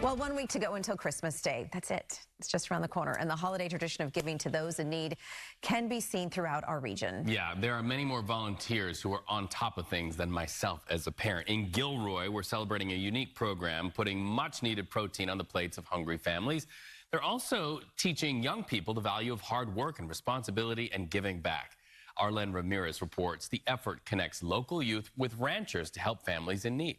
Well, 1 week to go until Christmas Day. That's it. It's just around the corner. And the holiday tradition of giving to those in need can be seen throughout our region. Yeah, there are many more volunteers who are on top of things than myself as a parent. In Gilroy, we're celebrating a unique program, putting much-needed protein on the plates of hungry families. They're also teaching young people the value of hard work and responsibility and giving back. Our Len Ramirez reports the effort connects local youth with ranchers to help families in need.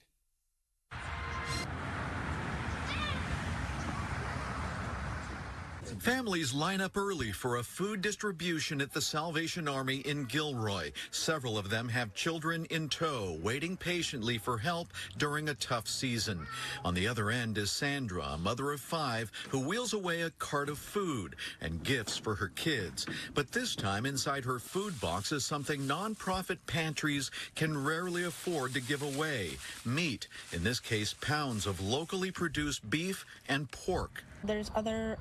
Families line up early for a food distribution at the Salvation Army in Gilroy. Several of them have children in tow, waiting patiently for help during a tough season. On the other end is Sandra, a mother of 5, who wheels away a cart of food and gifts for her kids. But this time, inside her food box is something nonprofit pantries can rarely afford to give away. Meat, in this case, pounds of locally produced beef and pork. There's other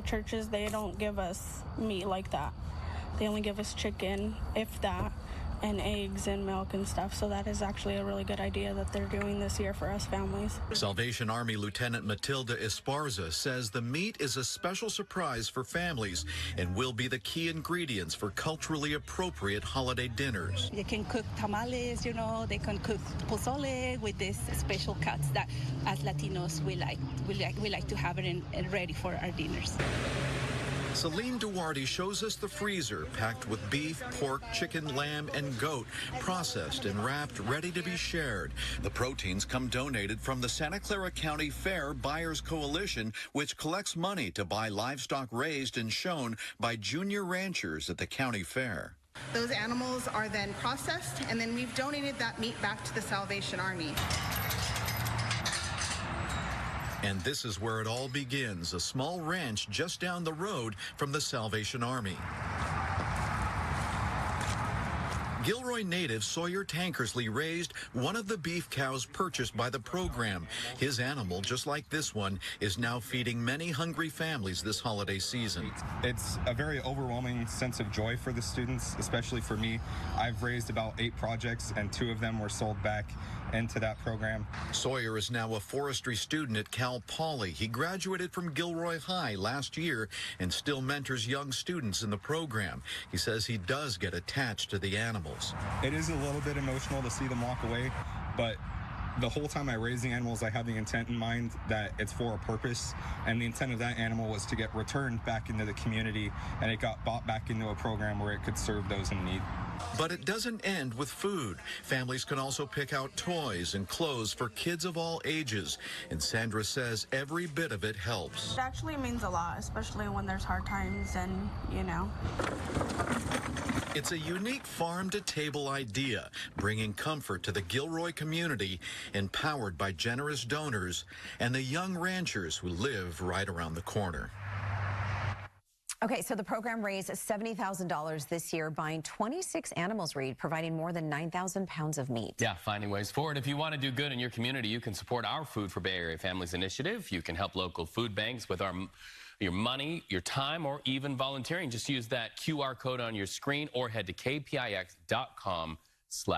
churches, they don't give us meat like that. They only give us chicken, if that, and eggs and milk and stuff. So that is actually a really good idea that they're doing this year for us families. Salvation Army Lieutenant Matilde Esparza says the meat is a special surprise for families and will be the key ingredients for culturally appropriate holiday dinners. They can cook tamales, you know, they can cook pozole with these special cuts that as Latinos we like to have it ready for our dinners. Salene Duarte shows us the freezer packed with beef, pork, chicken, lamb, and goat, processed and wrapped, ready to be shared. The proteins come donated from the Santa Clara County Fair Buyers Coalition, which collects money to buy livestock raised and shown by junior ranchers at the county fair. Those animals are then processed, and then we've donated that meat back to the Salvation Army. And this is where it all begins, a small ranch just down the road from the Salvation Army. Gilroy native Sawyer Tankersley raised one of the beef cows purchased by the program. His animal, just like this one, is now feeding many hungry families this holiday season. It's a very overwhelming sense of joy for the students, especially for me. I've raised about 8 projects, and 2 of them were sold back into that program. Sawyer is now a forestry student at Cal Poly. He graduated from Gilroy High last year and still mentors young students in the program. He says he does get attached to the animals. It is a little bit emotional to see them walk away, but the whole time I raise the animals, I have the intent in mind that it's for a purpose, and the intent of that animal was to get returned back into the community, and it got bought back into a program where it could serve those in need. But it doesn't end with food. Families can also pick out toys and clothes for kids of all ages, and Sandra says every bit of it helps. It actually means a lot, especially when there's hard times and, you know. It's a unique farm-to-table idea, bringing comfort to the Gilroy community, empowered by generous donors and the young ranchers who live right around the corner. Okay, so the program raised $70,000 this year, buying 26 animals, Reed, providing more than 9,000 pounds of meat. Yeah, finding ways forward. If you want to do good in your community, you can support our Food for Bay Area Families initiative. You can help local food banks with your money, your time, or even volunteering. Just use that QR code on your screen or head to kpix.com/